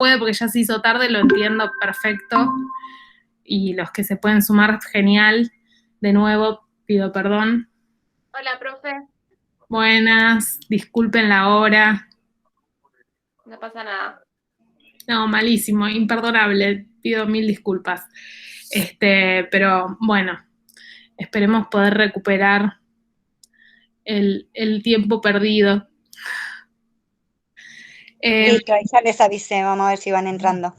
puede porque ya se hizo tarde, lo entiendo perfecto. Y los que se pueden sumar, genial. De nuevo, pido perdón. Hola, profe. Buenas, disculpen la hora. No pasa nada. No, malísimo, imperdonable. Pido mil disculpas. Pero bueno, esperemos poder recuperar el tiempo perdido. Listo, ahí ya les avisé, vamos a ver si van entrando.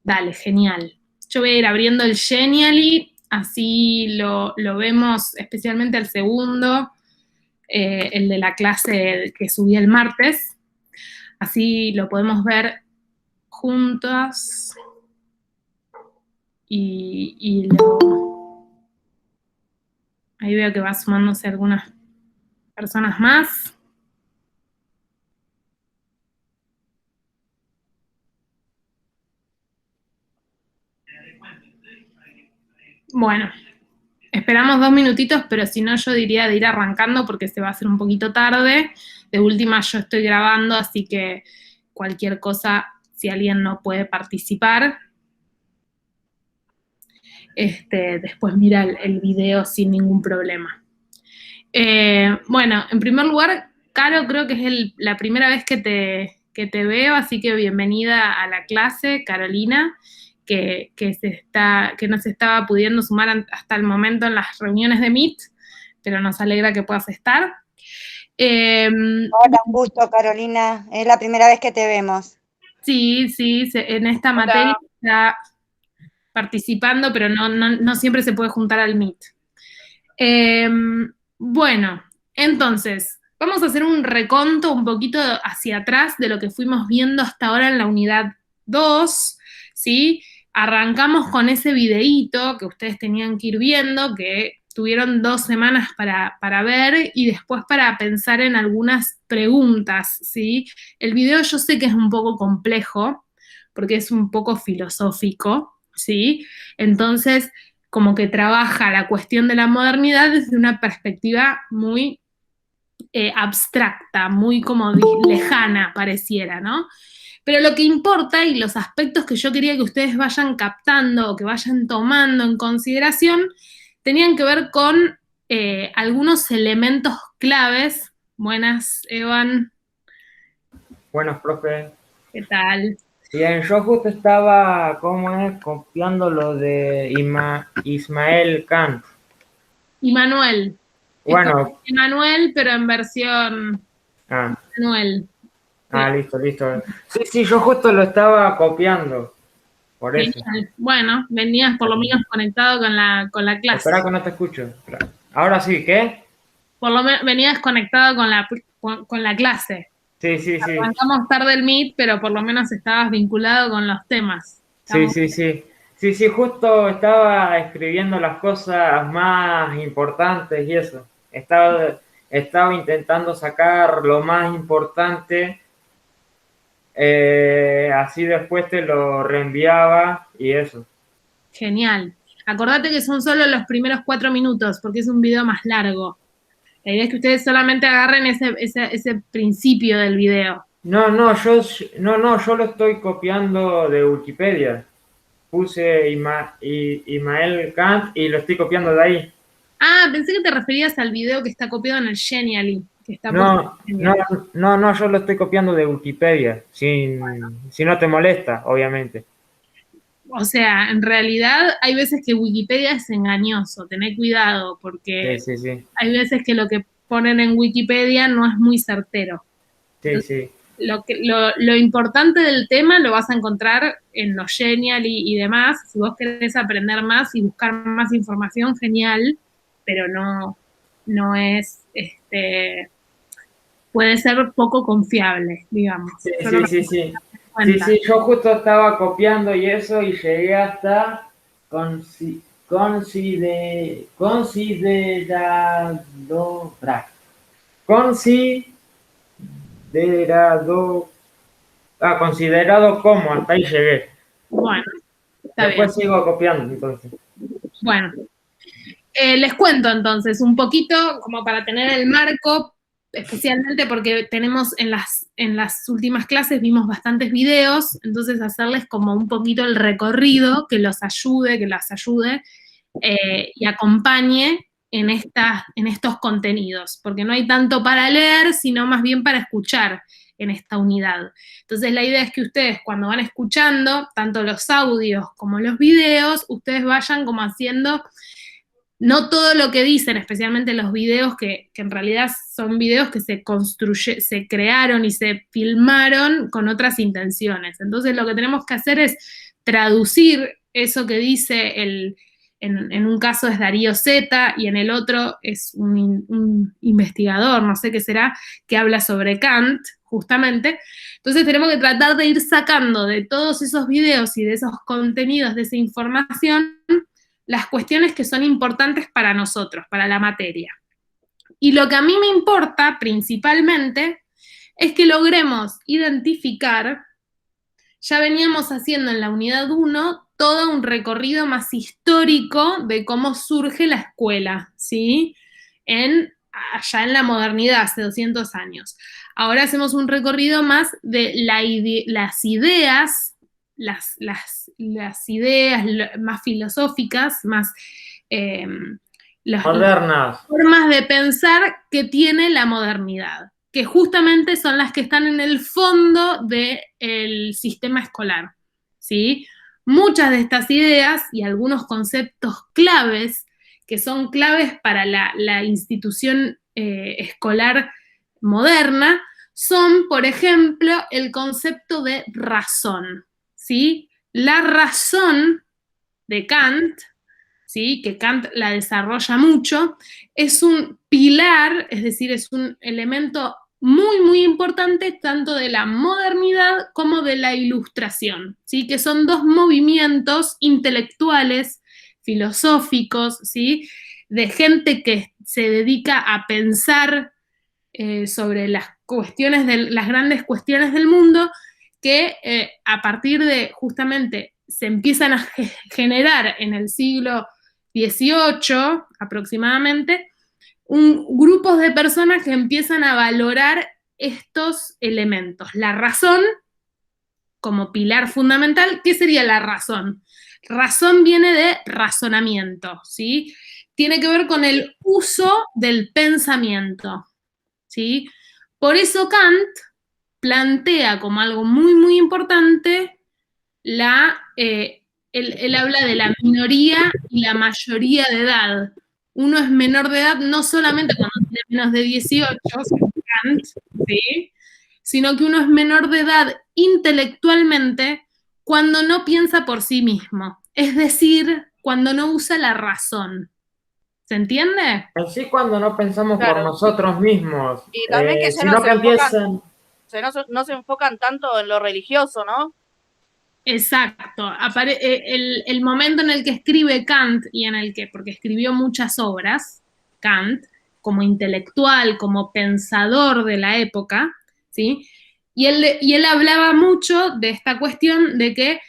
Dale, genial. Yo voy a ir abriendo el Genially, así lo vemos especialmente el segundo, el de la clase que subí el martes. Así lo podemos ver juntos y ahí veo que va sumándose algunas personas más. Bueno, esperamos 2 minutitos, pero si no yo diría de ir arrancando porque se va a hacer un poquito tarde. De última yo estoy grabando, así que cualquier cosa, si alguien no puede participar, después mira el video sin ningún problema. Bueno, en primer lugar, Caro, creo que es la primera vez que te veo, así que bienvenida a la clase, Carolina, que no se estaba pudiendo sumar hasta el momento en las reuniones de Meet, pero nos alegra que puedas estar. Hola, un gusto, Carolina. Es la primera vez que te vemos. Sí, en esta materia está participando, pero no siempre se puede juntar al Meet. Bueno, entonces, vamos a hacer un reconto un poquito hacia atrás de lo que fuimos viendo hasta ahora en la unidad 2, ¿sí? Arrancamos con ese videíto que ustedes tenían que ir viendo, que tuvieron 2 semanas para ver y después para pensar en algunas preguntas, ¿sí? El video yo sé que es un poco complejo, porque es un poco filosófico, ¿sí? Entonces, como que trabaja la cuestión de la modernidad desde una perspectiva muy abstracta, muy como lejana pareciera, ¿no? Pero lo que importa y los aspectos que yo quería que ustedes vayan captando o que vayan tomando en consideración tenían que ver con algunos elementos claves. Buenas, Evan. Buenas, profe. ¿Qué tal? Bien, yo justo estaba, ¿cómo es? Copiando lo de Ismael Kant. Immanuel. Bueno, Immanuel, pero en versión ah, Manuel. listo. Sí, yo justo lo estaba copiando, por eso. Genial. Bueno, venías por lo menos conectado con la clase. Espera que no te escucho. Ahora sí, ¿qué? Por lo menos venías conectado con la clase. Sí. Arrancamos tarde el Meet, pero por lo menos estabas vinculado con los temas. Estamos... Sí, justo estaba escribiendo las cosas más importantes y eso. Estaba intentando sacar lo más importante, así después te lo reenviaba y eso. Genial. Acordate que son solo los primeros 4 minutos, porque es un video más largo. La idea es que ustedes solamente agarren ese principio del video. No, yo lo estoy copiando de Wikipedia. Puse Immanuel Kant y lo estoy copiando de ahí. Ah, pensé que te referías al video que está copiado en el Genially, que está puesto en el Genially. No, yo lo estoy copiando de Wikipedia, si no te molesta, obviamente. O sea, en realidad hay veces que Wikipedia es engañoso, tené cuidado, porque Sí. hay veces que lo que ponen en Wikipedia no es muy certero. Sí. Lo importante del tema lo vas a encontrar en los Genial y demás. Si vos querés aprender más y buscar más información, genial, pero no es, puede ser poco confiable, digamos. Sí, yo justo estaba copiando y eso y llegué hasta considerado como, hasta ahí llegué. Bueno, está Después bien. sigo copiando, entonces. Bueno, les cuento entonces un poquito, como para tener el marco, especialmente porque tenemos en las últimas clases vimos bastantes videos, entonces hacerles como un poquito el recorrido que los ayude, que las ayude y acompañe en estos contenidos, porque no hay tanto para leer, sino más bien para escuchar en esta unidad. Entonces la idea es que ustedes cuando van escuchando, tanto los audios como los videos, ustedes vayan como haciendo, no todo lo que dicen, especialmente los videos que en realidad son videos que se crearon y se filmaron con otras intenciones. Entonces lo que tenemos que hacer es traducir eso que dice en un caso es Darío Zeta y en el otro es un investigador, no sé qué será, que habla sobre Kant, justamente. Entonces tenemos que tratar de ir sacando de todos esos videos y de esos contenidos, de esa información, las cuestiones que son importantes para nosotros, para la materia. Y lo que a mí me importa principalmente es que logremos identificar, ya veníamos haciendo en la unidad 1 todo un recorrido más histórico de cómo surge la escuela, ¿sí? Allá en la modernidad, hace 200 años. Ahora hacemos un recorrido más de las ideas, las ideas más filosóficas, más modernas, las formas de pensar que tiene la modernidad, que justamente son las que están en el fondo del sistema escolar, ¿sí? Muchas de estas ideas y algunos conceptos claves, que son claves para la institución escolar moderna, son, por ejemplo, el concepto de razón, ¿sí? La razón de Kant, ¿sí? Que Kant la desarrolla mucho, es un pilar, es decir, es un elemento muy, muy importante tanto de la modernidad como de la ilustración, ¿sí? Que son dos movimientos intelectuales, filosóficos, ¿sí? De gente que se dedica a pensar sobre las grandes cuestiones del mundo, que a partir de justamente se empiezan a generar en el siglo XVIII aproximadamente, grupos de personas que empiezan a valorar estos elementos. La razón como pilar fundamental. ¿Qué sería la razón? Razón viene de razonamiento, ¿sí? Tiene que ver con el uso del pensamiento, ¿sí? Por eso Kant plantea como algo muy, muy importante él habla de la minoría y la mayoría de edad. Uno es menor de edad no solamente cuando tiene menos de 18, según Kant, ¿sí? Sino que uno es menor de edad intelectualmente cuando no piensa por sí mismo. Es decir, cuando no usa la razón. ¿Se entiende? Así cuando no pensamos Claro. por nosotros mismos, Y también que ya sino que empiezan... no se enfocan tanto en lo religioso, ¿no? Exacto. El momento en el que escribe Kant y porque escribió muchas obras, Kant, como intelectual, como pensador de la época, ¿sí? Y él hablaba mucho de esta cuestión de que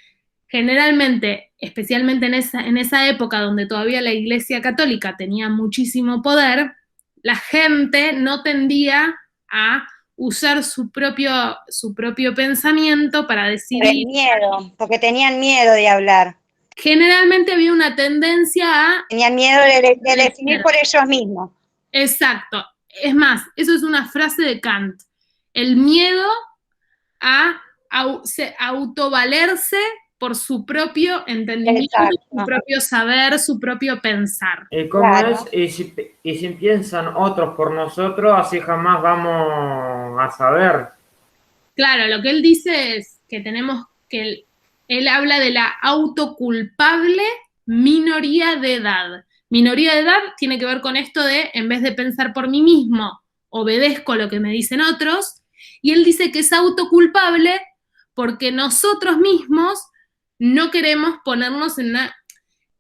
generalmente, especialmente en esa época donde todavía la Iglesia Católica tenía muchísimo poder, la gente no tendía a usar su propio pensamiento para decidir. Por el miedo, porque tenían miedo de hablar. Generalmente había una tendencia a... Tenían miedo de definir por ellos mismos. Exacto. Es más, eso es una frase de Kant. El miedo a autovalerse por su propio entendimiento, Exacto. su propio saber, su propio pensar. ¿Y cómo Claro. es? Y si piensan otros por nosotros, así jamás vamos a saber. Claro, lo que él dice es que tenemos que... Él habla de la autoculpable minoría de edad. Minoría de edad tiene que ver con esto de, en vez de pensar por mí mismo, obedezco lo que me dicen otros, y él dice que es autoculpable porque nosotros mismos no queremos ponernos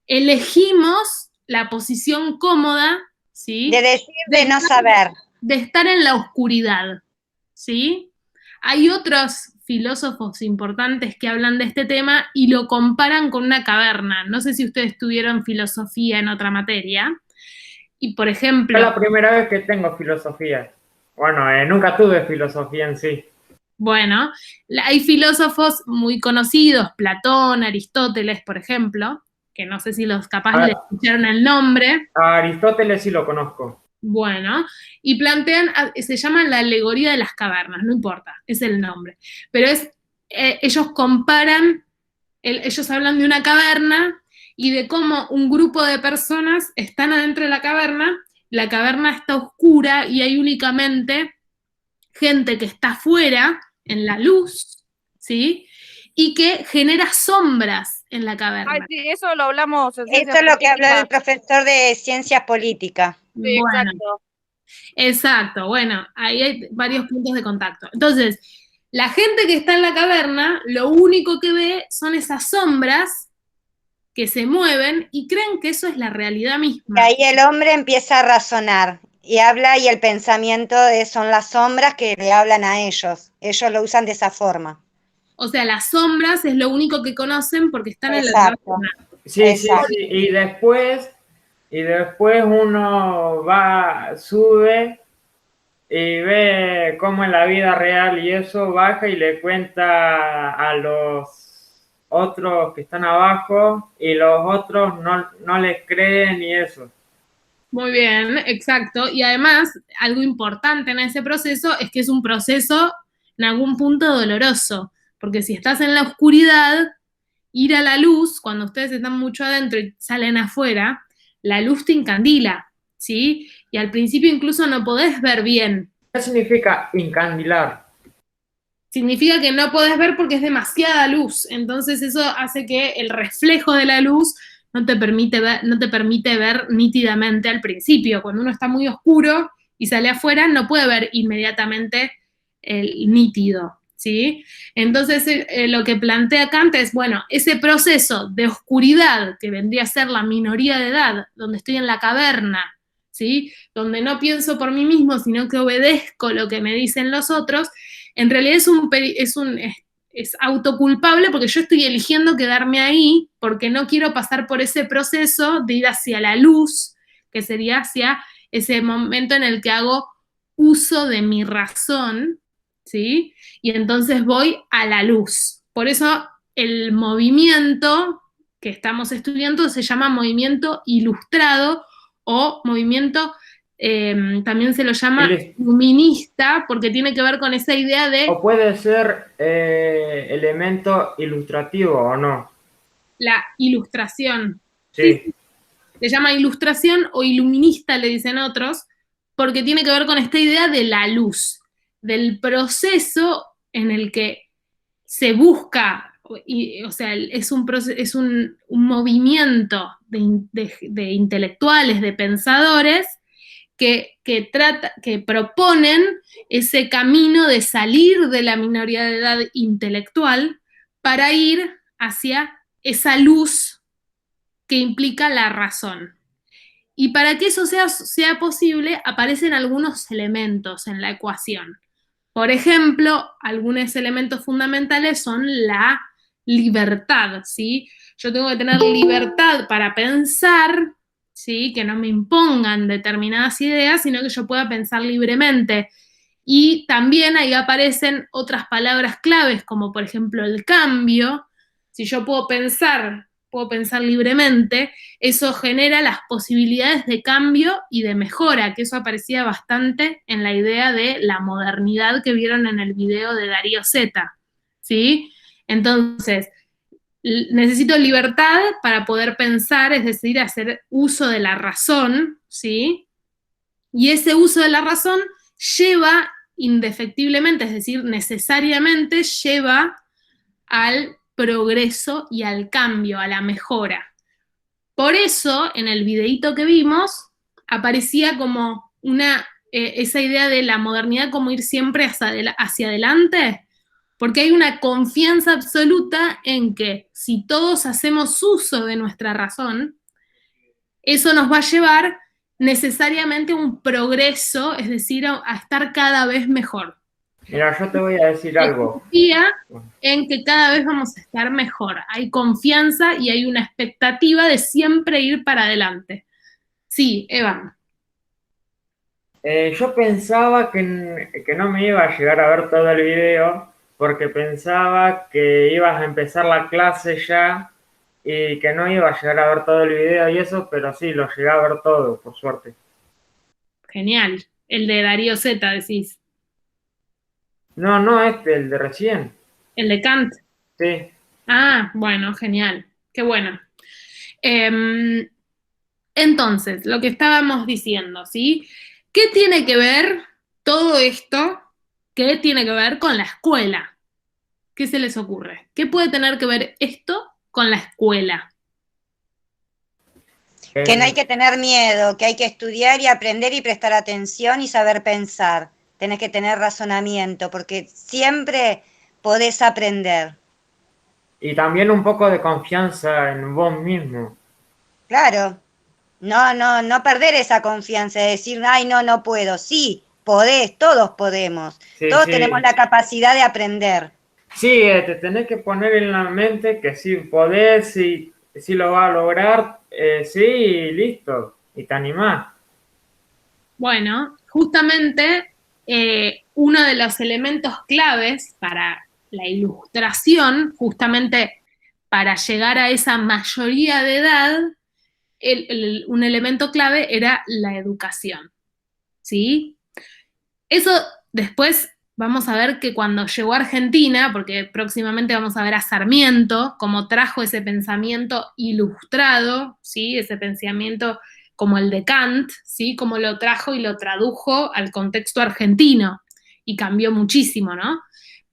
elegimos la posición cómoda, ¿sí? De decir, de no saber. De estar en la oscuridad, ¿sí? Hay otros filósofos importantes que hablan de este tema y lo comparan con una caverna. No sé si ustedes tuvieron filosofía en otra materia. Y, por ejemplo... Es la primera vez que tengo filosofía. Bueno, nunca tuve filosofía en sí. Bueno, hay filósofos muy conocidos, Platón, Aristóteles, por ejemplo, que no sé si los capaz le A, escucharon el nombre. a Aristóteles sí lo conozco. Bueno, y plantean, se llama la alegoría de las cavernas, no importa, es el nombre. Pero ellos comparan, ellos hablan de una caverna y de cómo un grupo de personas están adentro de la caverna está oscura y hay únicamente gente que está afuera, en la luz, ¿sí? Y que genera sombras en la Ay, caverna. sí, eso lo hablamos en Esto ciencias es lo que habló políticas. el profesor de ciencias políticas. Sí, Bueno, exacto. exacto, bueno, ahí hay varios puntos de contacto. Entonces, la gente que está en la caverna, lo único que ve son esas sombras que se mueven y creen que eso es la realidad Y misma. ahí el hombre empieza a razonar y habla y el pensamiento son las sombras que le hablan a ellos. Ellos lo usan de esa forma. O sea, las sombras es lo único que conocen porque están en la Exacto, caverna. Sí, sí, exacto. sí. Y después uno va, sube y ve cómo en la vida real y eso baja y le cuenta a los otros que están abajo y los otros no les creen y eso. Muy bien, exacto. Y además, algo importante en ese proceso es que es un proceso en algún punto doloroso, porque si estás en la oscuridad, ir a la luz, cuando ustedes están mucho adentro y salen afuera, la luz te encandila, ¿sí? Y al principio incluso no podés ver bien. ¿Qué significa incandilar? Significa que no podés ver porque es demasiada luz. Entonces eso hace que el reflejo de la luz no te permite ver nítidamente al principio. Cuando uno está muy oscuro y sale afuera, no puede ver inmediatamente el nítido, ¿sí? Entonces lo que plantea Kant es, bueno, ese proceso de oscuridad que vendría a ser la minoría de edad, donde estoy en la caverna, ¿sí? Donde no pienso por mí mismo, sino que obedezco lo que me dicen los otros, en realidad es autoculpable porque yo estoy eligiendo quedarme ahí porque no quiero pasar por ese proceso de ir hacia la luz, que sería hacia ese momento en el que hago uso de mi razón, ¿sí? Y entonces voy a la luz. Por eso el movimiento que estamos estudiando se llama movimiento ilustrado o movimiento también se lo llama iluminista porque tiene que ver con esa idea de O puede ser elemento ilustrativo o no. la ilustración. Sí. Sí, se llama ilustración o iluminista, le dicen otros, porque tiene que ver con esta idea de la luz, del proceso en el que se busca, o sea, es un movimiento de intelectuales, de pensadores, que proponen ese camino de salir de la minoría de edad intelectual para ir hacia esa luz que implica la razón. Y para que eso sea posible, aparecen algunos elementos en la ecuación. Por ejemplo, algunos elementos fundamentales son la libertad, ¿sí? Yo tengo que tener libertad para pensar, ¿sí? Que no me impongan determinadas ideas, sino que yo pueda pensar libremente. Y también ahí aparecen otras palabras claves, como por ejemplo el cambio. Si yo puedo pensar libremente, eso genera las posibilidades de cambio y de mejora, que eso aparecía bastante en la idea de la modernidad que vieron en el video de Darío Zeta, ¿sí? Entonces, necesito libertad para poder pensar, es decir, hacer uso de la razón, ¿sí? Y ese uso de la razón lleva indefectiblemente, es decir, necesariamente lleva al progreso y al cambio, a la mejora. Por eso, en el videíto que vimos, aparecía como esa idea de la modernidad como ir siempre hacia adelante, porque hay una confianza absoluta en que si todos hacemos uso de nuestra razón, eso nos va a llevar necesariamente a un progreso, es decir, a estar cada vez mejor. Mira, yo te voy a decir algo. Confía en que cada vez vamos a estar mejor. Hay confianza y hay una expectativa de siempre ir para adelante. Sí, Eva. Yo pensaba que no me iba a llegar a ver todo el video porque pensaba que ibas a empezar la clase ya y que no iba a llegar a ver todo el video y eso, pero sí, lo llegué a ver todo, por suerte. Genial. El de Darío Z, decís. No, no este, el de recién. El de Kant. Sí. Ah, bueno, genial. Qué bueno. Em, entonces, lo que estábamos diciendo, ¿sí? ¿Qué tiene que ver todo esto? ¿Qué tiene que ver con la escuela? ¿Qué se les ocurre? ¿Qué puede tener que ver esto con la escuela? Que no hay Eh, que tener miedo, que hay que estudiar y aprender y prestar atención y saber pensar. Tenés que tener razonamiento, porque siempre podés aprender. y también un poco de confianza en vos mismo. Claro, no perder esa confianza de decir, ay, no, no puedo. Sí, podés, todos podemos. Sí, Todos tenemos sí. la capacidad de aprender. Sí, te tenés que poner en la mente que sí podés, sí lo vas a lograr, sí, y listo, y te animás. Bueno, justamente uno de los elementos claves para la ilustración, justamente para llegar a esa mayoría de edad, un elemento clave era la educación, ¿sí? Eso después vamos a ver que cuando llegó a Argentina, porque próximamente vamos a ver a Sarmiento, cómo trajo ese pensamiento ilustrado, ¿sí? Ese pensamiento como el de Kant, ¿sí? Cómo lo trajo y lo tradujo al contexto argentino y cambió muchísimo, ¿no?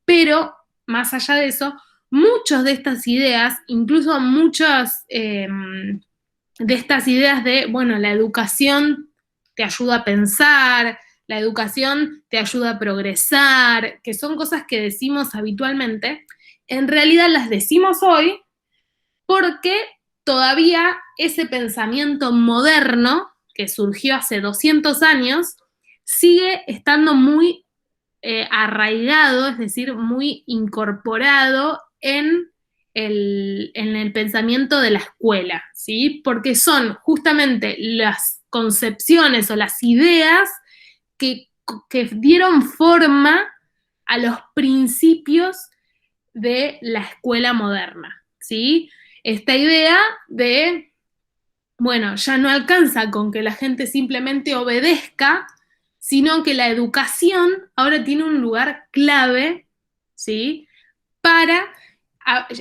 Pero más allá de eso, muchas de estas ideas, incluso muchas de estas ideas de, bueno, la educación te ayuda a pensar, la educación te ayuda a progresar, que son cosas que decimos habitualmente, en realidad las decimos hoy porque todavía ese pensamiento moderno que surgió hace 200 años sigue estando muy arraigado, es decir, muy incorporado en el pensamiento de la escuela, ¿sí? Porque son justamente las concepciones o las ideas que, que dieron forma a los principios de la escuela moderna, ¿sí? Esta idea de, bueno, ya no alcanza con que la gente simplemente obedezca, sino que la educación ahora tiene un lugar clave, ¿sí? Para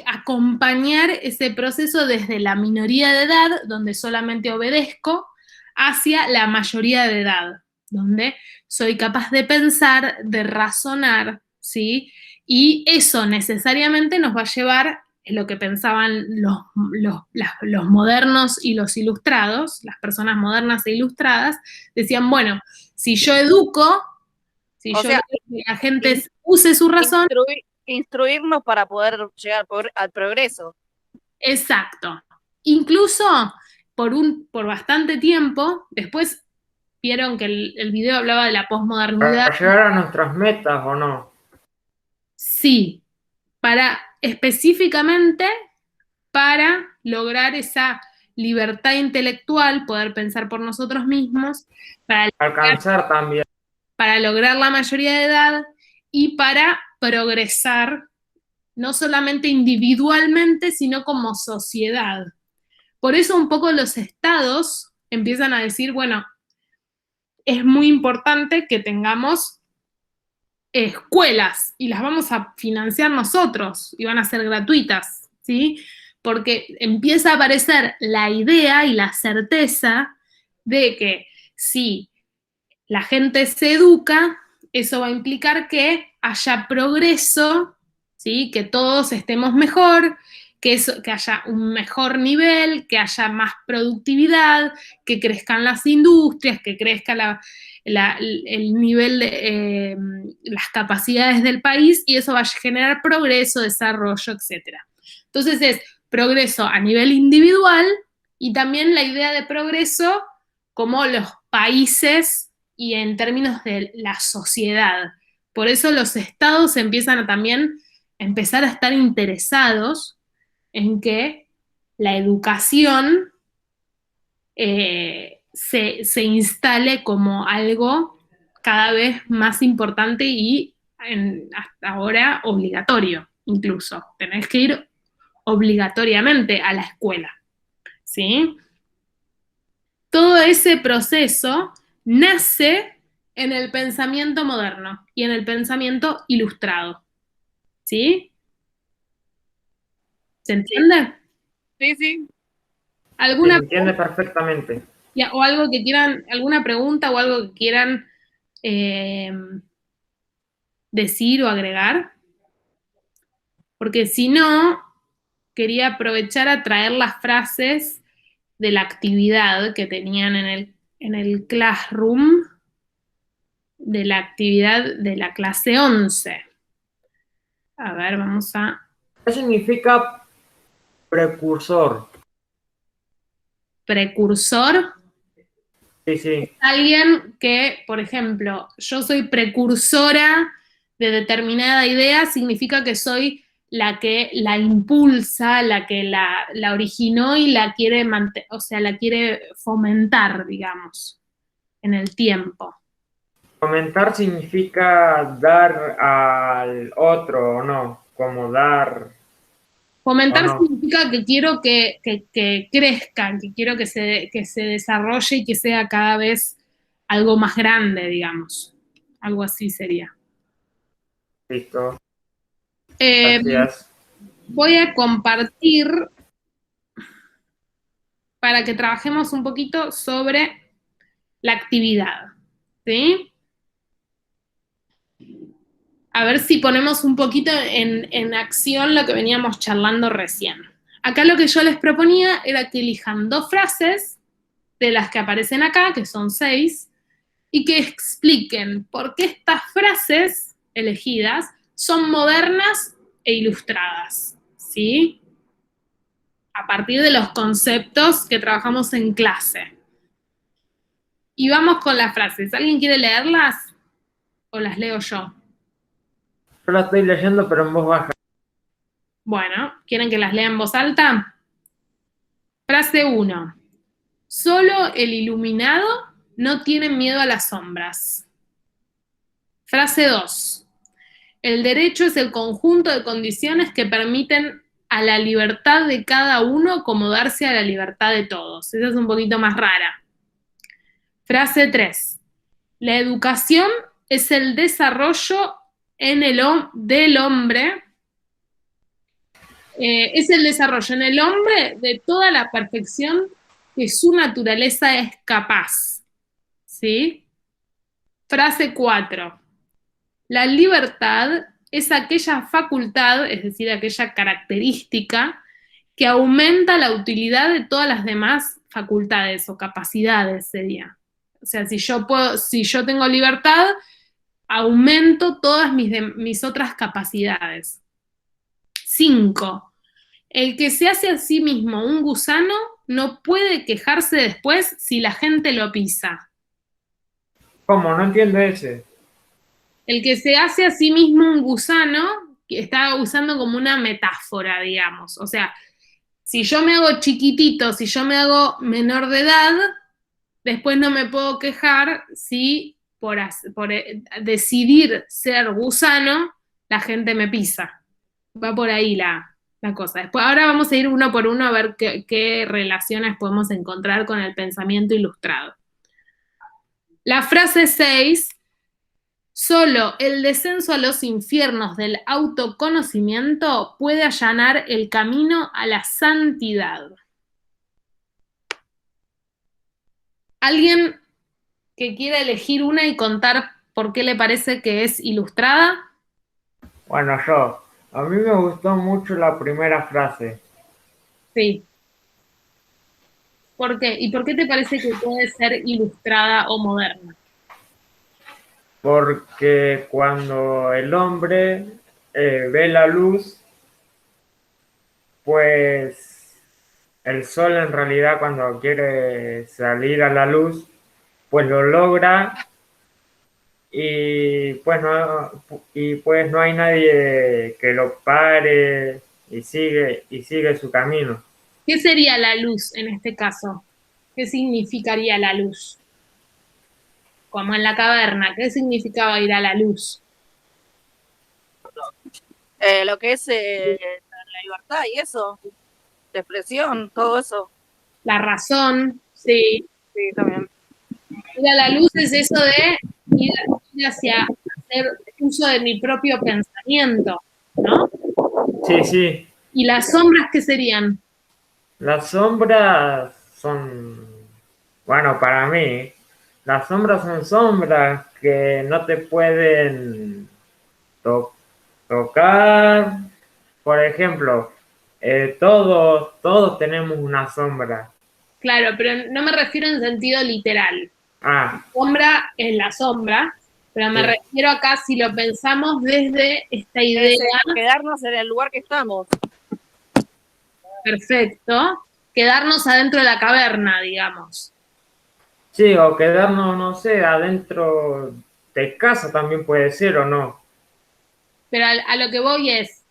acompañar ese proceso desde la minoría de edad, donde solamente obedezco, hacia la mayoría de edad, donde soy capaz de pensar, de razonar, ¿sí? Y eso necesariamente nos va a llevar, es lo que pensaban los modernos y los ilustrados, las personas modernas e ilustradas, decían, bueno, si yo educo, si O yo sea, logro que la gente in- use su razón, instruirnos para poder llegar al progreso. exacto. Incluso por bastante tiempo, después vieron que el video hablaba de la posmodernidad. Para llegar a nuestras metas o no. Sí, para específicamente para lograr esa libertad intelectual, poder pensar por nosotros mismos, para, Alcanzar también. para lograr la mayoría de edad y para progresar, no solamente individualmente, sino como sociedad. Por eso un poco los estados empiezan a decir, bueno, es muy importante que tengamos escuelas y las vamos a financiar nosotros y van a ser gratuitas, ¿sí? Porque empieza a aparecer la idea y la certeza de que si la gente se educa, eso va a implicar que haya progreso, ¿sí? Que todos estemos mejor, que haya un mejor nivel, que haya más productividad, que crezcan las industrias, que crezca el nivel de las capacidades del país y eso va a generar progreso, desarrollo, etc. Entonces es progreso a nivel individual y también la idea de progreso como los países y en términos de la sociedad. Por eso los estados empiezan a también empezar a estar interesados en que la educación se instale como algo cada vez más importante y hasta ahora obligatorio incluso. Tenés que ir obligatoriamente a la escuela, ¿sí? Todo ese proceso nace en el pensamiento moderno y en el pensamiento ilustrado, ¿sí? ¿Se entiende? Sí, sí. Se ¿Alguna entiende perfectamente. o algo que quieran, alguna pregunta o algo que quieran decir o agregar? Porque si no, quería aprovechar a traer las frases de la actividad que tenían en el classroom, de la actividad de la clase 11. A ver, vamos a... ¿Qué significa precursor? Precursor. Sí, sí. Alguien que, por ejemplo, yo soy precursora de determinada idea, significa que soy la que la impulsa, la que la originó y la quiere o sea, la quiere fomentar, digamos, en el tiempo. Comentar significa dar al otro, ¿o no? Como dar, ¿o Fomentar no? significa que quiero que crezca, que quiero que se desarrolle y que sea cada vez algo más grande, digamos. Algo así sería. Listo. Eh, Gracias. Voy a compartir para que trabajemos un poquito sobre la actividad, ¿sí? A ver si ponemos un poquito en acción lo que veníamos charlando recién. Acá lo que yo les proponía era que elijan 2 frases de las que aparecen acá, que son 6, y que expliquen por qué estas frases elegidas son modernas e ilustradas, ¿sí? A partir de los conceptos que trabajamos en clase. Y vamos con las frases. ¿Alguien quiere leerlas? ¿O las leo yo? Yo la estoy leyendo, pero en voz baja. Bueno, ¿quieren que las lea en voz alta? Frase 1. Solo el iluminado no tiene miedo a las sombras. Frase 2. El derecho es el conjunto de condiciones que permiten a la libertad de cada uno acomodarse a la libertad de todos. Esa es un poquito más rara. Frase 3. La educación es el desarrollo del hombre, es el desarrollo en el hombre de toda la perfección que su naturaleza es capaz. ¿Sí? Frase 4. La libertad es aquella facultad, es decir, aquella característica que aumenta la utilidad de todas las demás facultades o capacidades, sería. O sea, si yo tengo libertad, aumento todas mis otras capacidades. 5. El que se hace a sí mismo un gusano no puede quejarse después si la gente lo pisa. ¿Cómo? No entiendo ese. El que se hace a sí mismo un gusano, que está usando como una metáfora, digamos. O sea, si yo me hago chiquitito, si yo me hago menor de edad, después no me puedo quejar si por decidir ser gusano, la gente me pisa. Va por ahí la cosa. Después, ahora vamos a ir uno por uno a ver qué relaciones podemos encontrar con el pensamiento ilustrado. La frase 6. Solo el descenso a los infiernos del autoconocimiento puede allanar el camino a la santidad. ¿Alguien que quiera elegir una y contar por qué le parece que es ilustrada? Bueno, yo. A mí me gustó mucho la primera frase. Sí. ¿Por qué? ¿Y por qué te parece que puede ser ilustrada o moderna? Porque cuando el hombre ve la luz, pues el sol en realidad cuando quiere salir a la luz, pues lo logra y pues no hay nadie que lo pare y sigue su camino. ¿Qué sería la luz en este caso? ¿Qué significaría la luz? como en la caverna, ¿qué significaba ir a la luz? Lo que es la libertad y eso, de expresión, todo eso. La razón, sí. Sí, también. Ir a la luz es eso de ir hacia hacer uso de mi propio pensamiento, ¿no? Sí, sí. ¿Y las sombras qué serían? Las sombras son, bueno, para mí, las sombras son sombras que no te pueden tocar. Por ejemplo, todos tenemos una sombra. Claro, pero no me refiero en sentido literal. Ah, Sombra es la sombra, pero me sí. refiero acá si lo pensamos desde esta idea, Es quedarnos en el lugar que estamos. perfecto, quedarnos adentro de la caverna, digamos. Sí, o quedarnos, no sé, adentro de casa también puede ser o no. Pero a lo que voy es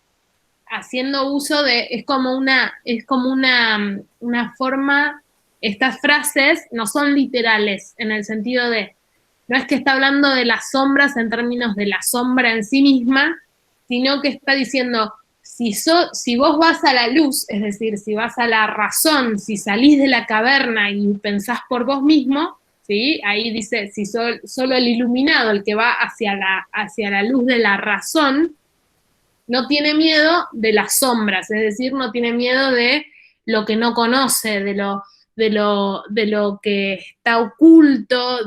haciendo uso de, es como una forma, estas frases no son literales en el sentido de, no es que está hablando de las sombras en términos de la sombra en sí misma, sino que está diciendo, si vos vas a la luz, es decir, si vas a la razón, si salís de la caverna y pensás por vos mismo, ¿sí? Ahí dice, si solo el iluminado, el que va hacia la luz de la razón, no tiene miedo de las sombras, es decir, no tiene miedo de lo que no conoce, de lo que está oculto,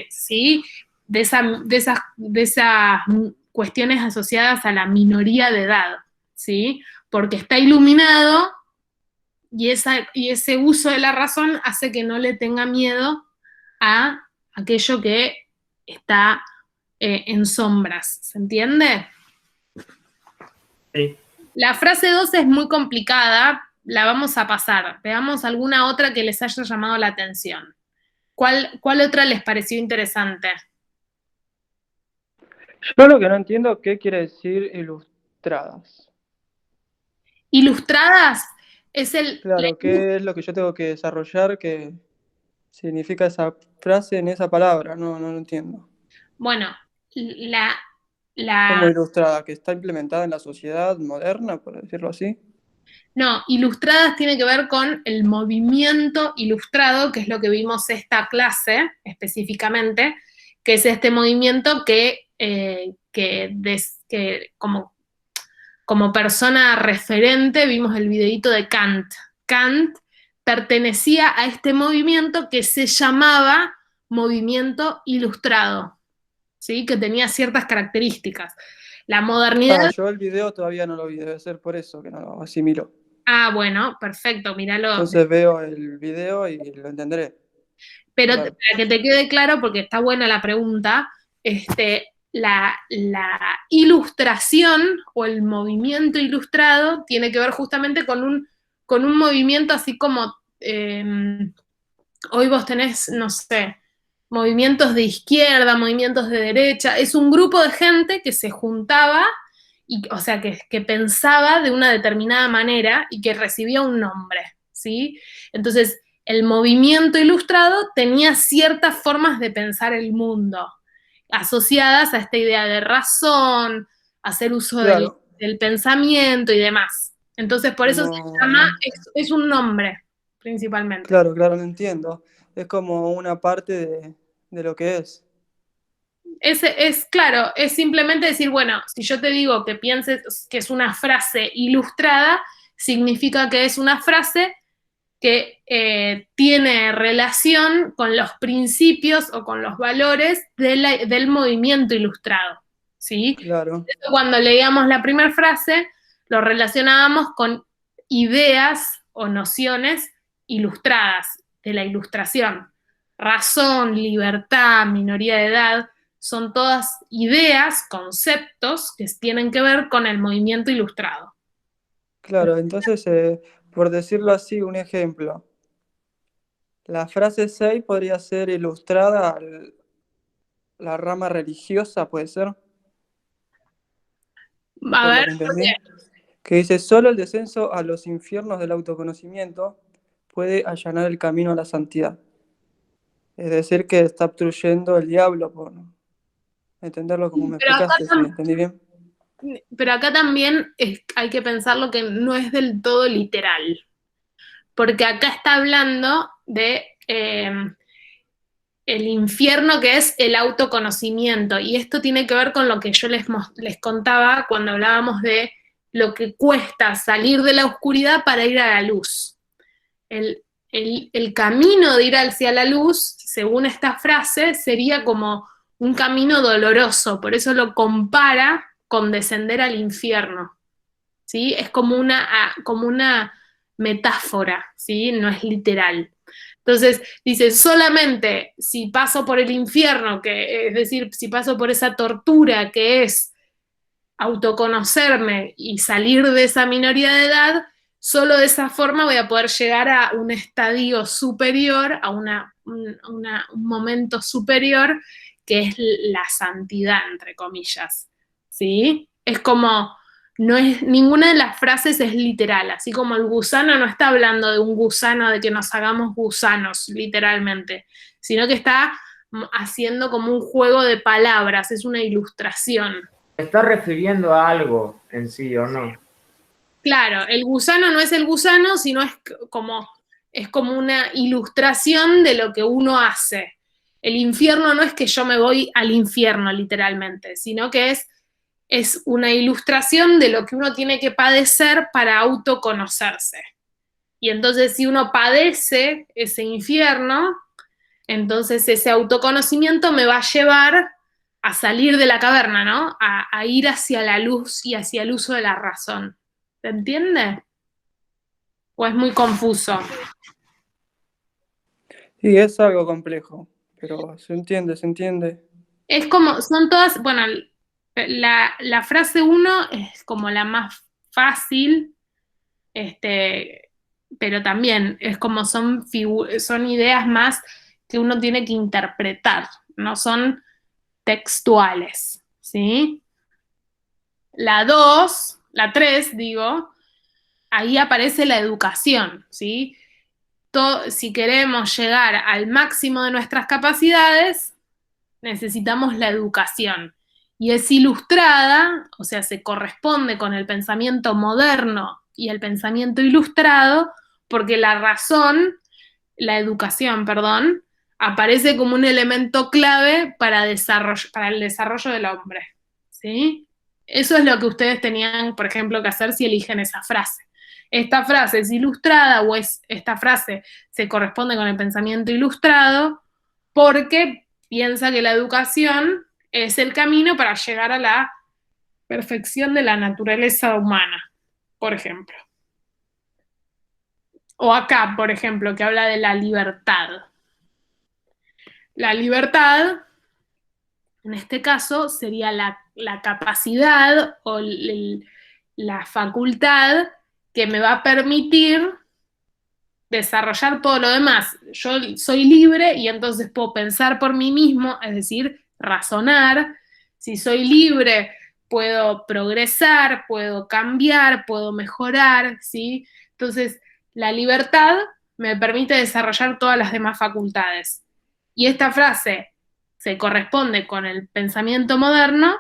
¿sí? De esas cuestiones asociadas a la minoría de edad, ¿sí? Porque está iluminado y ese uso de la razón hace que no le tenga miedo a aquello que está en sombras, ¿se entiende? Sí. La frase 2 es muy complicada, la vamos a pasar. Veamos alguna otra que les haya llamado la atención. ¿Cuál otra les pareció interesante? Yo lo que no entiendo qué quiere decir ilustradas. Ilustradas es Claro, ¿qué es lo que yo tengo que desarrollar que significa esa frase en esa palabra? No lo entiendo. bueno, la, ¿Cómo la, ilustrada? ¿Que está implementada en la sociedad moderna, por decirlo así? no, ilustradas tiene que ver con el movimiento ilustrado, que es lo que vimos esta clase específicamente, que es este movimiento que como persona referente vimos el videíto de Kant. Kant pertenecía a este movimiento que se llamaba movimiento ilustrado, ¿sí? Que tenía ciertas características. La modernidad... Yo el video todavía no lo vi, debe ser por eso que no lo asimilo. Ah, bueno, perfecto, míralo. Entonces veo el video y lo entenderé. Pero Claro. para que te quede claro, porque está buena la pregunta, la ilustración o el movimiento ilustrado tiene que ver justamente con un movimiento así como hoy vos tenés, no sé, movimientos de izquierda, movimientos de derecha, es un grupo de gente que se juntaba, y, o sea, que pensaba de una determinada manera y que recibía un nombre, ¿sí? Entonces, el movimiento ilustrado tenía ciertas formas de pensar el mundo, asociadas a esta idea de razón, hacer uso Claro. del pensamiento y demás. Entonces, por eso se llama, Como... es un nombre, principalmente. Claro, lo entiendo. Es como una parte de lo que es. Es claro, es simplemente decir, bueno, si yo te digo que pienses que es una frase ilustrada, significa que es una frase que tiene relación con los principios o con los valores del movimiento ilustrado, ¿sí? Claro. Cuando leíamos la primera frase, lo relacionábamos con ideas o nociones ilustradas de la ilustración. Razón, libertad, minoría de edad, son todas ideas, conceptos que tienen que ver con el movimiento ilustrado. Claro, entonces, por decirlo así, un ejemplo. La frase 6 podría ser ilustrada a la rama religiosa, ¿puede ser? A Por lo ver, que entendí. Que dice, solo el descenso a los infiernos del autoconocimiento puede allanar el camino a la santidad. Es decir, que está obstruyendo el diablo, por entenderlo como me Pero acá, explicaste, si me entendí bien. pero acá también hay que pensarlo que no es del todo literal, porque acá está hablando de el infierno, que es el autoconocimiento, y esto tiene que ver con lo que yo les contaba cuando hablábamos de lo que cuesta salir de la oscuridad para ir a la luz. El camino de ir hacia la luz, según esta frase, sería como un camino doloroso, por eso lo compara con descender al infierno, ¿sí? Es como una metáfora, ¿sí? No es literal. Entonces, dice, solamente si paso por el infierno, es decir, si paso por esa tortura que es autoconocerme y salir de esa minoría de edad, solo de esa forma voy a poder llegar a un estadio superior, a un momento superior, que es la santidad, entre comillas, ¿sí? Es como, ninguna de las frases es literal, así como el gusano no está hablando de un gusano, de que nos hagamos gusanos, literalmente, sino que está haciendo como un juego de palabras, es una ilustración. ¿Se está refiriendo a algo en sí o no? Claro, el gusano no es el gusano, sino es como una ilustración de lo que uno hace. El infierno no es que yo me voy al infierno, literalmente, sino que es una ilustración de lo que uno tiene que padecer para autoconocerse. Y entonces, si uno padece ese infierno, entonces ese autoconocimiento me va a llevar a salir de la caverna, ¿no? A ir hacia la luz y hacia el uso de la razón. ¿Se entiende? ¿O es muy confuso? Sí, es algo complejo, pero se entiende, se entiende. Es como, son todas, bueno, la frase 1 es como la más fácil, pero también es como son ideas más que uno tiene que interpretar, no son textuales, ¿sí? La 2, la 3, digo, ahí aparece la educación, ¿sí? Si queremos llegar al máximo de nuestras capacidades, necesitamos la educación. Y es ilustrada, o sea, se corresponde con el pensamiento moderno y el pensamiento ilustrado, porque la educación, perdón, aparece como un elemento clave para el desarrollo del hombre, ¿sí? Eso es lo que ustedes tenían, por ejemplo, que hacer si eligen esa frase. Esta frase es ilustrada o esta frase se corresponde con el pensamiento ilustrado porque piensa que la educación es el camino para llegar a la perfección de la naturaleza humana, por ejemplo. O acá, por ejemplo, que habla de la libertad. La libertad, en este caso, sería la capacidad o la facultad que me va a permitir desarrollar todo lo demás. Yo soy libre y entonces puedo pensar por mí mismo, es decir, razonar. Si soy libre, puedo progresar, puedo cambiar, puedo mejorar, ¿sí? Entonces, la libertad me permite desarrollar todas las demás facultades. Y esta frase se corresponde con el pensamiento moderno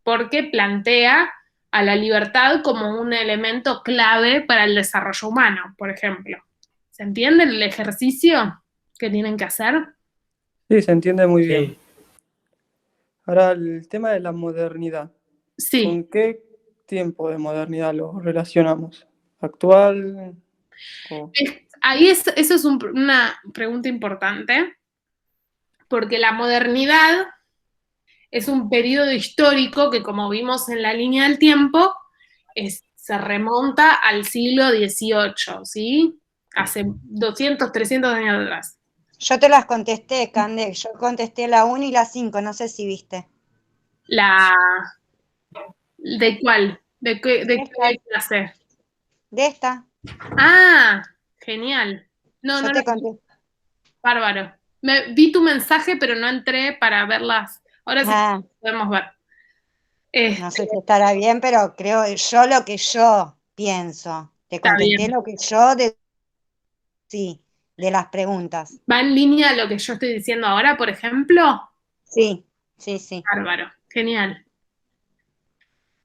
porque plantea a la libertad como un elemento clave para el desarrollo humano, por ejemplo. ¿Se entiende el ejercicio que tienen que hacer? Sí, se entiende muy bien. Sí. Ahora, el tema de la modernidad. Sí. ¿Con qué tiempo de modernidad lo relacionamos? ¿Actual? Ahí eso es una pregunta importante, porque la modernidad es un periodo histórico que, como vimos en la línea del tiempo, se remonta al siglo XVIII, ¿sí? Hace 200, 300 años atrás. Yo te las contesté, Cande. Yo contesté la 1 y la 5, no sé si viste. ¿De cuál? ¿De qué clase? De esta. Ah, genial. No, Yo no te lo contesté. Bárbaro. Vi tu mensaje, pero no entré para verlas. Ahora sí podemos ver. No sé si estará bien, pero creo yo lo que yo pienso. Te Está contesté bien. lo que yo sí. de las preguntas. ¿Va en línea a lo que yo estoy diciendo ahora, por ejemplo? Sí, sí, sí. Bárbaro, genial.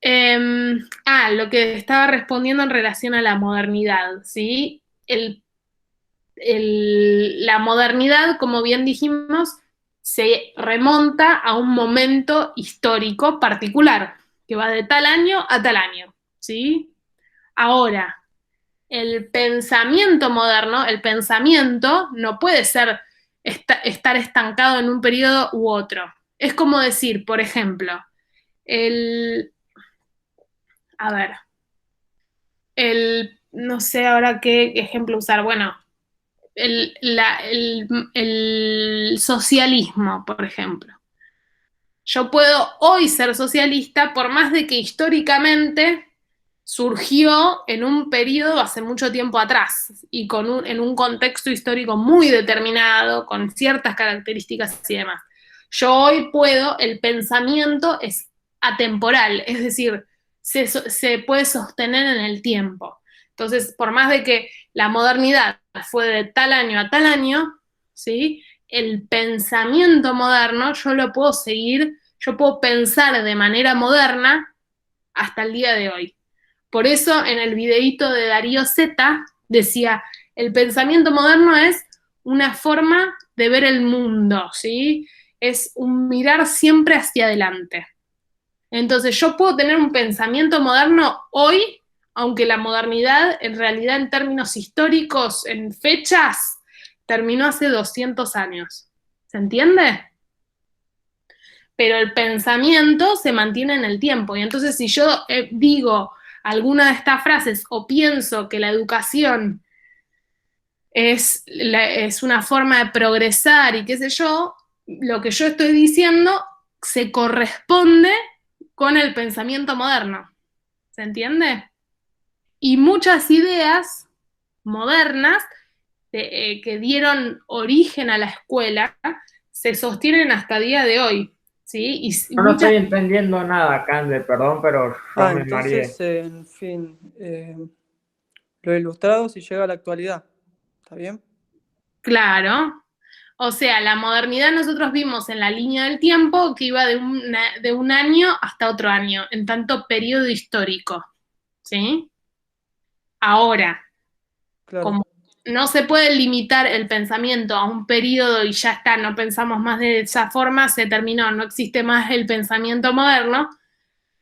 Lo que estaba respondiendo en relación a la modernidad, ¿sí? La modernidad, como bien dijimos, se remonta a un momento histórico particular, que va de tal año a tal año, ¿sí? Ahora, el pensamiento moderno, el pensamiento no puede ser estar estancado en un periodo u otro. Es como decir, por ejemplo, el, a ver, no sé ahora qué ejemplo usar. Bueno, el socialismo, por ejemplo. Yo puedo hoy ser socialista por más de que históricamente surgió en un periodo hace mucho tiempo atrás y en un contexto histórico muy determinado, con ciertas características y demás. Yo hoy puedo, el pensamiento es atemporal, es decir, se puede sostener en el tiempo. Entonces, por más de que la modernidad fue de tal año a tal año, ¿sí? El pensamiento moderno yo lo puedo seguir, yo puedo pensar de manera moderna hasta el día de hoy. Por eso en el videíto de Darío Z decía, el pensamiento moderno es una forma de ver el mundo, ¿sí? Es un mirar siempre hacia adelante. Entonces yo puedo tener un pensamiento moderno hoy, aunque la modernidad en realidad en términos históricos, en fechas, terminó hace 200 años. ¿Se entiende? Pero el pensamiento se mantiene en el tiempo. Y entonces si yo digo alguna de estas frases o pienso que la educación es una forma de progresar y qué sé yo, lo que yo estoy diciendo se corresponde con el pensamiento moderno. ¿Se entiende? Y muchas ideas modernas que dieron origen a la escuela se sostienen hasta el día de hoy. ¿Sí? Y Yo no muchas estoy entendiendo nada, Cande, perdón, pero yo me Entonces, mareé. en fin, lo ilustrado si llega a la actualidad. ¿Está bien? Claro. O sea, la modernidad nosotros vimos en la línea del tiempo que iba de un año hasta otro año, en tanto periodo histórico. ¿Sí? Ahora, Claro. como no se puede limitar el pensamiento a un periodo y ya está, no pensamos más de esa forma, se terminó, no existe más el pensamiento moderno.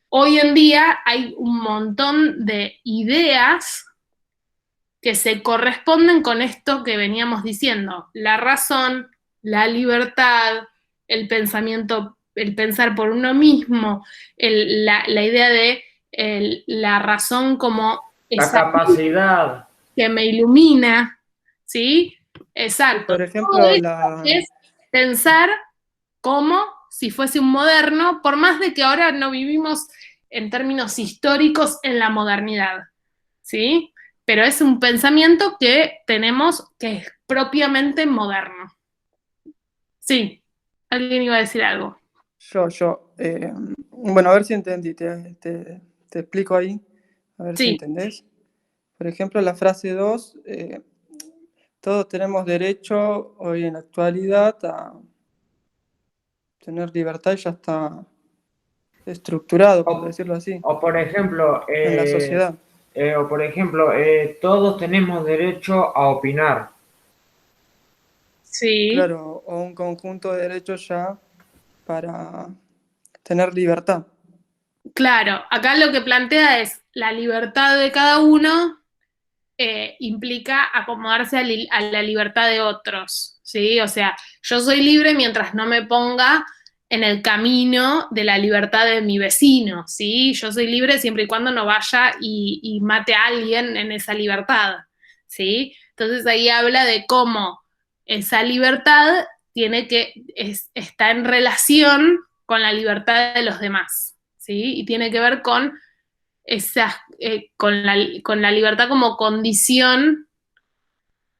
Hoy en día hay un montón de ideas que se corresponden con esto que veníamos diciendo, la razón, la libertad, el pensamiento, el pensar por uno mismo, la idea de la razón como La esa capacidad. que me ilumina, ¿sí? Sí, Exacto. por Todo ejemplo, esto es pensar como si fuese un moderno, por más de que ahora no vivimos en términos históricos en la modernidad, ¿sí? Pero es un pensamiento que tenemos que es propiamente moderno. Sí, alguien iba a decir algo. yo. Bueno, a ver si entendí. Te explico ahí, a ver si Sí, entendés. Por ejemplo, la frase 2, todos tenemos derecho hoy en la actualidad a tener libertad y ya está estructurado, por O, decirlo así, o por ejemplo, en la sociedad. todos tenemos derecho a opinar. sí, Claro, o un conjunto de derechos ya para tener libertad. claro. Acá lo que plantea es la libertad de cada uno implica acomodarse a la libertad de otros, ¿sí? O sea, yo soy libre mientras no me ponga en el camino de la libertad de mi vecino, ¿sí? Yo soy libre siempre y cuando no vaya y mate a alguien en esa libertad, ¿sí? Entonces ahí habla de cómo esa libertad está en relación con la libertad de los demás, ¿sí? Y tiene que ver con con la libertad como condición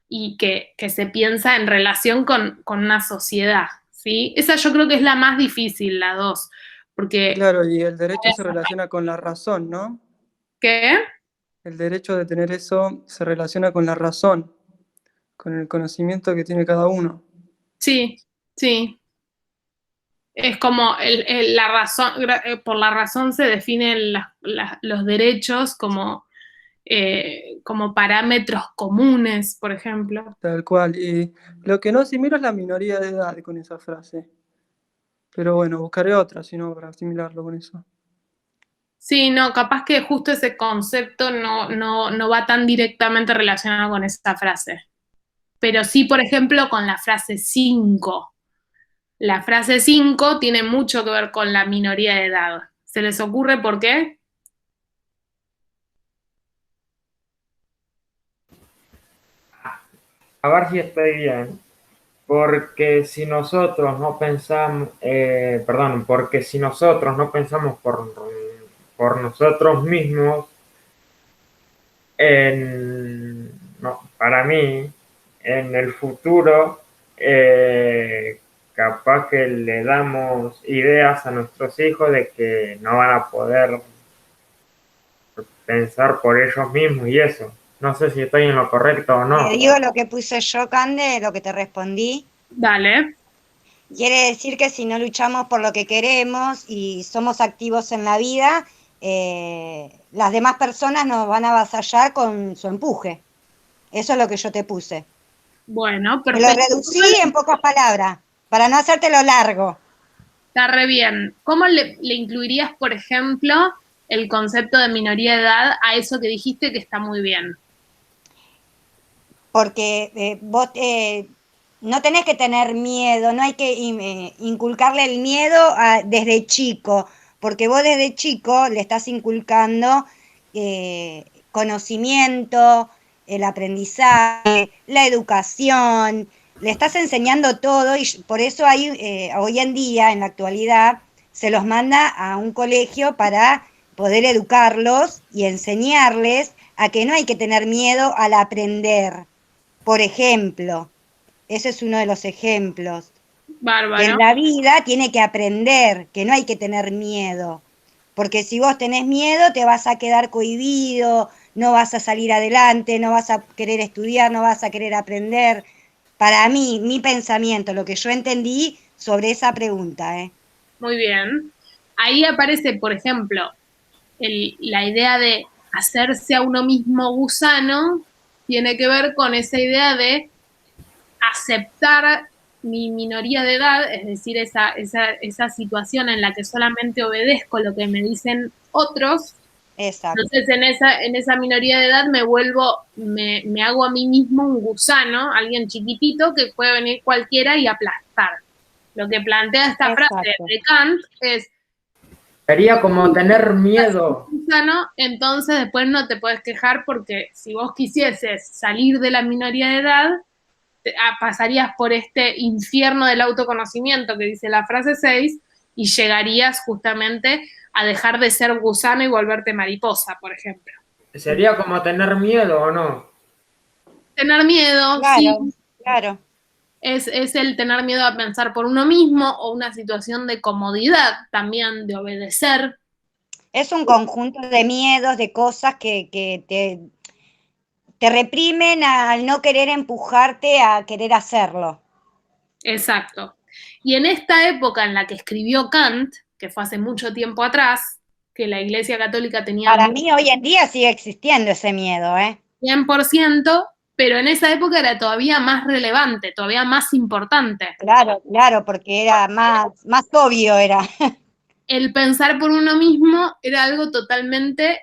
y que se piensa en relación con una sociedad, ¿sí? Esa yo creo que es la más difícil, la dos, porque Claro, y el derecho se relaciona con la razón, ¿no? ¿qué? El derecho de tener eso se relaciona con la razón. con el conocimiento que tiene cada uno. Sí, sí. Es como la razón, por la razón se definen los derechos como parámetros comunes, por ejemplo. Tal cual. Y lo que no asimilo es la minoría de edad con esa frase. Pero bueno, buscaré otra, si no, para asimilarlo con eso. Sí, no, capaz que justo ese concepto no va tan directamente relacionado con esa frase. Pero sí, por ejemplo, con la frase 5. La frase 5 tiene mucho que ver con la minoría de edad. ¿Se les ocurre por qué? A ver si estoy bien. Porque si nosotros no pensamos, porque si nosotros no pensamos por nosotros mismos, para mí, en el futuro, capaz que le damos ideas a nuestros hijos de que no van a poder pensar por ellos mismos y eso. No sé si estoy en lo correcto o Te no. digo lo que puse yo, Cande, lo que te respondí. Dale. Quiere decir que si no luchamos por lo que queremos y somos activos en la vida, las demás personas nos van a avasallar con su empuje. Eso es lo que yo te puse. Bueno, Te lo perfecto. reducí en pocas palabras, para no hacértelo largo. Está re bien. ¿Cómo le incluirías, por ejemplo, el concepto de minoría de edad a eso que dijiste que está muy bien? Porque vos no tenés que tener miedo, no hay que inculcarle el miedo desde chico, porque vos desde chico le estás inculcando conocimiento, el aprendizaje, la educación, le estás enseñando todo y por eso hoy en día, en la actualidad, se los manda a un colegio para poder educarlos y enseñarles a que no hay que tener miedo al aprender. Por ejemplo, ese es uno de los ejemplos, que en Bárbaro. la vida tiene que aprender, que no hay que tener miedo, porque si vos tenés miedo te vas a quedar cohibido, no vas a salir adelante, no vas a querer estudiar, no vas a querer aprender. Para mí, mi pensamiento, lo que yo entendí sobre esa pregunta, Muy bien. Ahí aparece, por ejemplo, la idea de hacerse a uno mismo gusano, tiene que ver con esa idea de aceptar mi minoría de edad, es decir, esa situación en la que solamente obedezco lo que me dicen otros. Exacto. Entonces, en esa minoría de edad me hago a mí mismo un gusano, alguien chiquitito que puede venir cualquiera y aplastar. Lo que plantea esta frase Exacto. de Kant es, Sería como tener miedo. gusano, entonces después no te puedes quejar porque si vos quisieses salir de la minoría de edad, pasarías por este infierno del autoconocimiento que dice la frase 6 y llegarías justamente a dejar de ser gusano y volverte mariposa, por ejemplo. Sería como tener miedo o no. Tener miedo, Claro, sí, claro. es el tener miedo a pensar por uno mismo o una situación de comodidad también, de obedecer. Es un conjunto de miedos, de cosas que te reprimen al no querer empujarte a querer hacerlo. Exacto. Y en esta época en la que escribió Kant, que fue hace mucho tiempo atrás, que la Iglesia Católica tenía Para mí hoy en día sigue existiendo ese miedo, 100%, pero en esa época era todavía más relevante, todavía más importante. Claro, claro, porque era más obvio era. El pensar por uno mismo era algo totalmente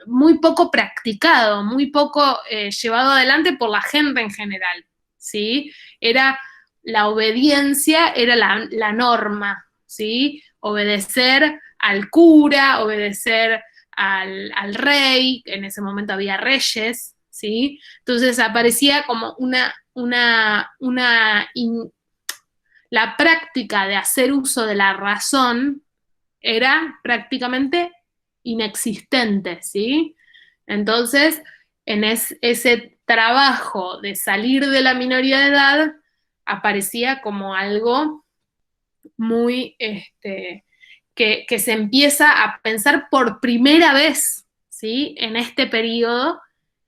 muy poco practicado, muy poco llevado adelante por la gente en general, ¿sí? Era la obediencia, era la norma, ¿sí? Obedecer al cura, obedecer al rey, en ese momento había reyes, ¿sí? Entonces aparecía como la práctica de hacer uso de la razón era prácticamente inexistente, ¿sí? Entonces, en ese trabajo de salir de la minoría de edad, aparecía como algo muy, que se empieza a pensar por primera vez, ¿sí? En este periodo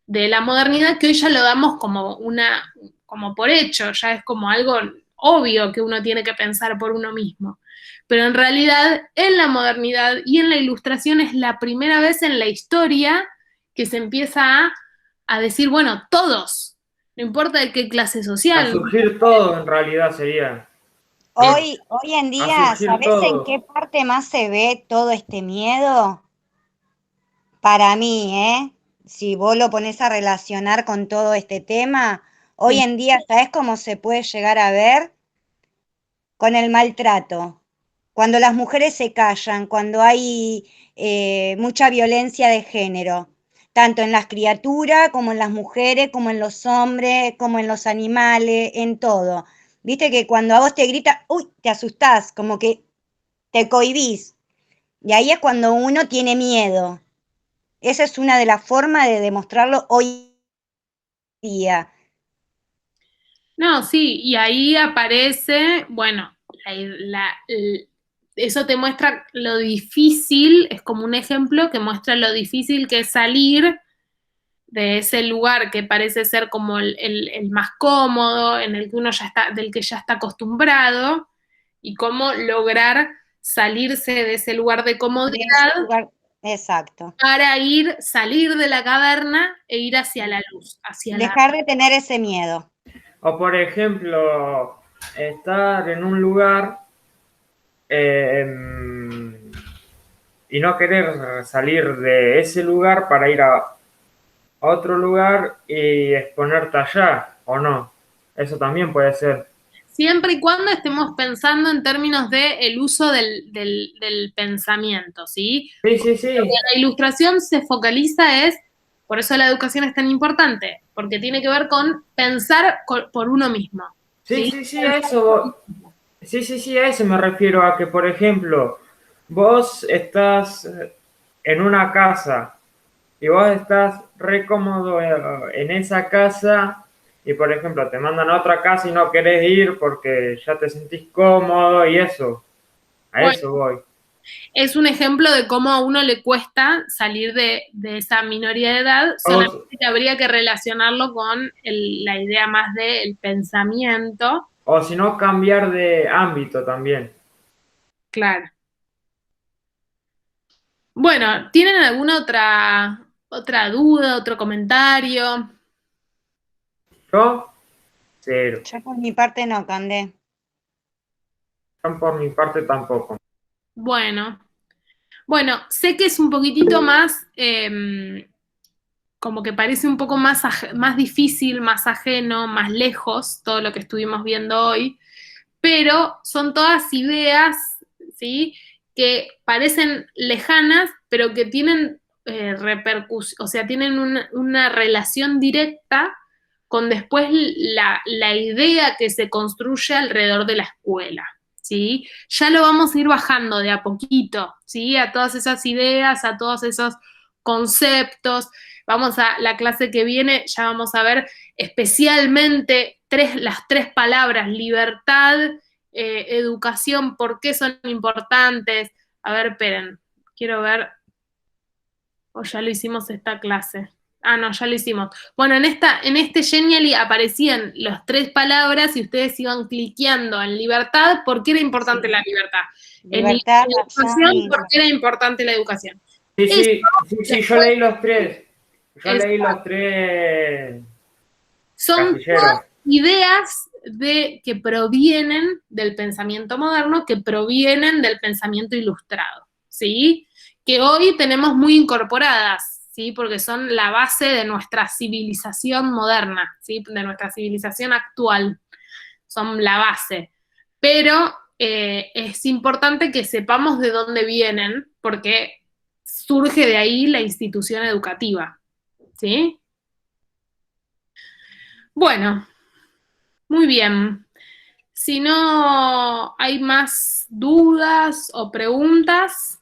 de la modernidad que hoy ya lo damos como por hecho, ya es como algo obvio que uno tiene que pensar por uno mismo. Pero en realidad, en la modernidad y en la ilustración es la primera vez en la historia que se empieza a decir, bueno, todos, no importa de qué clase A social. surgir todo en realidad sería. Hoy en A día, surgir ¿sabés en todo. qué parte más se ve todo este miedo? Para mí, ¿eh? Si vos lo ponés a relacionar con todo este tema, hoy Sí. en día, ¿sabés cómo se puede llegar a ver? Con el maltrato. Cuando las mujeres se callan, cuando hay mucha violencia de género, tanto en las criaturas como en las mujeres, como en los hombres, como en los animales, en todo. Viste que cuando a vos te grita, uy, te asustás, como que te cohibís. Y ahí es cuando uno tiene miedo. Esa es una de las formas de demostrarlo hoy día. No, sí, y ahí aparece, bueno, eso te muestra lo difícil, es como un ejemplo que muestra lo difícil que es salir de ese lugar que parece ser como el más cómodo, en el que uno ya está, del que ya está acostumbrado, y cómo lograr salirse de ese lugar de De ese comodidad lugar. Exacto. para salir de la caverna e ir hacia la luz, hacia la... Dejar de tener ese miedo. O por ejemplo, estar en un lugar y no querer salir de ese lugar para ir a otro lugar y exponerte allá, ¿o no? Eso también puede ser. Siempre y cuando estemos pensando en términos de el uso del pensamiento, ¿sí? Sí, sí, sí. La ilustración se focaliza por eso la educación es tan importante, porque tiene que ver con pensar por uno mismo, Sí, ¿sí? sí, sí, a eso. Sí, sí, sí, a eso me refiero, a que, por ejemplo, vos estás en una casa y vos estás re cómodo en esa casa y, por ejemplo, te mandan a otra casa y no querés ir porque ya te sentís cómodo y eso, a Bueno, eso voy. es un ejemplo de cómo a uno le cuesta salir de esa minoría de edad, solamente O, que habría que relacionarlo con la idea más del pensamiento, o si no, cambiar de ámbito también. claro. Bueno, ¿tienen alguna otra duda, otro comentario? Yo, cero. Yo por mi parte no, Candé. Yo por mi parte tampoco. Bueno, bueno, sé que es un poquitito más, como que parece un poco más, más difícil, más ajeno, más lejos, todo lo que estuvimos viendo hoy, pero son todas ideas, ¿sí? Que parecen lejanas, pero que tienen repercusión, o sea, tienen una relación directa con después la idea que se construye alrededor de la escuela, ¿sí? Ya lo vamos a ir bajando de a poquito, ¿sí? A todas esas ideas, a todos esos conceptos. Vamos a la clase que viene, ya vamos a ver especialmente las tres palabras, libertad, educación, por qué son importantes. A ver, esperen, quiero ver, o ya lo hicimos esta clase. Ah, no, ya lo hicimos. Bueno, en este Genially aparecían las tres palabras y ustedes iban cliqueando en libertad, ¿por qué era importante Sí. la libertad? En Libertad, acción educación, y ¿por qué era importante la educación? Sí, Eso, sí, sí, sí, yo después, leí los tres. Yo es- leí los tres son casilleros. ideas que provienen del pensamiento moderno, que provienen del pensamiento ilustrado, ¿sí? Que hoy tenemos muy incorporadas, ¿sí? Porque son la base de nuestra civilización moderna, ¿sí? De nuestra civilización actual, son la base. Pero es importante que sepamos de dónde vienen, porque surge de ahí la institución educativa, ¿sí? Bueno, muy bien. Si no hay más dudas o preguntas,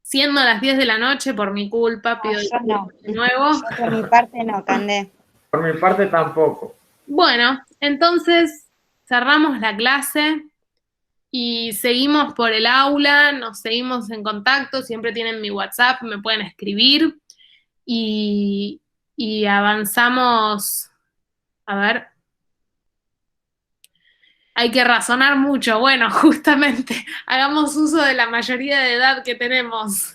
siendo las 10 de la noche por mi culpa, no, pido yo no. disculpas de nuevo. Yo por mi parte no, Candé. Por mi parte tampoco. Bueno, entonces cerramos la clase y seguimos por el aula, nos seguimos en contacto, siempre tienen mi WhatsApp, me pueden escribir y y avanzamos, a ver, hay que razonar mucho. Bueno, justamente, hagamos uso de la mayoría de edad que tenemos.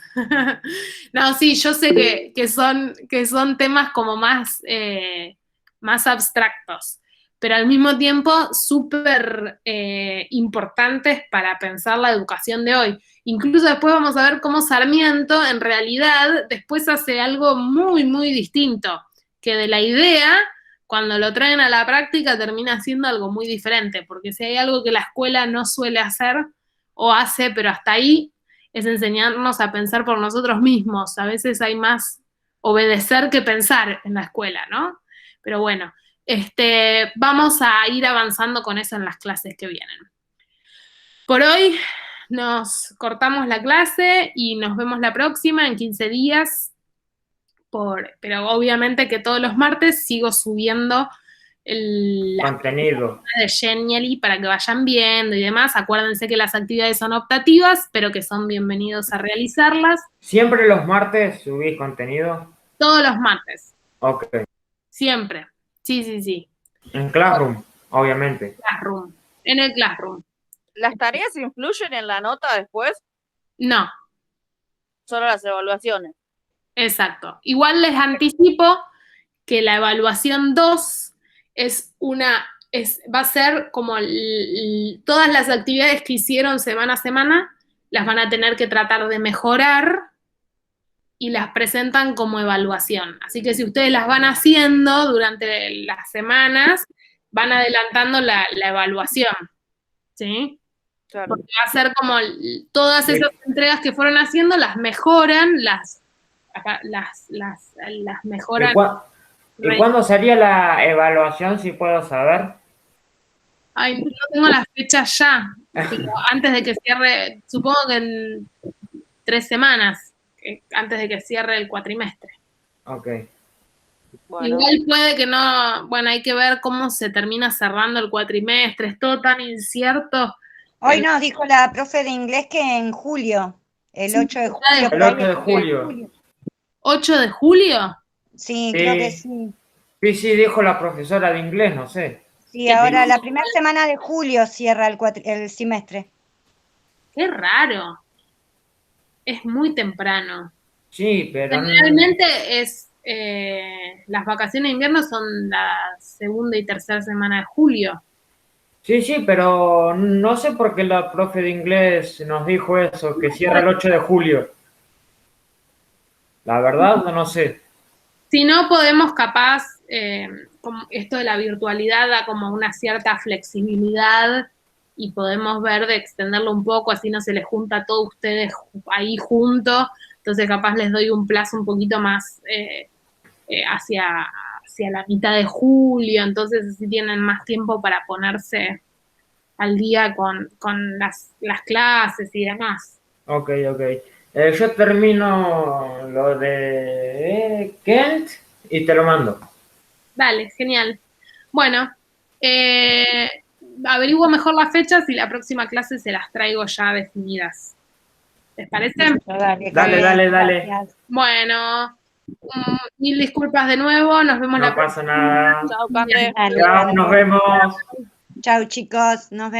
No, sí, yo sé que son temas como más abstractos, pero al mismo tiempo súper importantes para pensar la educación de hoy. Incluso después vamos a ver cómo Sarmiento en realidad después hace algo muy, muy distinto, que de la idea, cuando lo traen a la práctica, termina siendo algo muy diferente, porque si hay algo que la escuela no suele hacer o hace, pero hasta ahí, es enseñarnos a pensar por nosotros mismos. A veces hay más obedecer que pensar en la escuela, ¿no? Pero bueno, vamos a ir avanzando con eso en las clases que vienen. Por hoy nos cortamos la clase y nos vemos la próxima en 15 días. Pero obviamente que todos los martes sigo subiendo las Contenido. de Genially para que vayan viendo y demás. Acuérdense que las actividades son optativas, pero que son bienvenidos a realizarlas. ¿Siempre los martes subís contenido? Todos los martes, Ok. siempre. Sí, sí, sí. En Classroom, obviamente. Classroom. En el Classroom. ¿Las tareas influyen en la nota después? No, Solo las evaluaciones. exacto. Igual les anticipo que la evaluación 2 va a ser como todas las actividades que hicieron semana a semana, las van a tener que tratar de mejorar y las presentan como evaluación. Así que si ustedes las van haciendo durante las semanas, van adelantando la evaluación, ¿sí? Claro. Porque va a ser como todas esas entregas que fueron haciendo, las mejoran, las mejoran. ¿Y cuándo sería la evaluación, si puedo saber? Ay, no tengo las fechas ya, pero antes de que cierre, supongo que en 3 semanas, antes de que cierre el cuatrimestre. Ok. Bueno. Igual puede que no, bueno, hay que ver cómo se termina cerrando el cuatrimestre, es todo tan incierto. Hoy nos dijo la profe de inglés que en julio, el Sí, 8 de julio. El 8 de julio. 8 de julio. Sí, Sí. creo que sí. Sí, dijo la profesora de inglés, no sé. Sí, ahora la primera semana de julio cierra el semestre. Qué raro. Es muy temprano. Sí, pero Generalmente las vacaciones de invierno son la segunda y tercera semana de julio. Sí, pero no sé por qué la profe de inglés nos dijo eso, que cierra el 8 de julio. La verdad, no sé. Si no, podemos capaz, como esto de la virtualidad da como una cierta flexibilidad y podemos ver de extenderlo un poco, así no se les junta a todos ustedes ahí juntos, entonces capaz les doy un plazo un poquito más hacia la mitad de julio, entonces así tienen más tiempo para ponerse al día con las clases y demás. Ok. Yo termino lo de Kent y te lo mando. Dale, genial. Bueno, averiguo mejor las fechas y la próxima clase se las traigo ya definidas. ¿Les parece? Dale. Dale. Bueno, mil disculpas de nuevo, nos vemos la No pasa próxima. nada. Chao, Cande. Dale, Chao, nos vemos. Chau, chicos, nos vemos.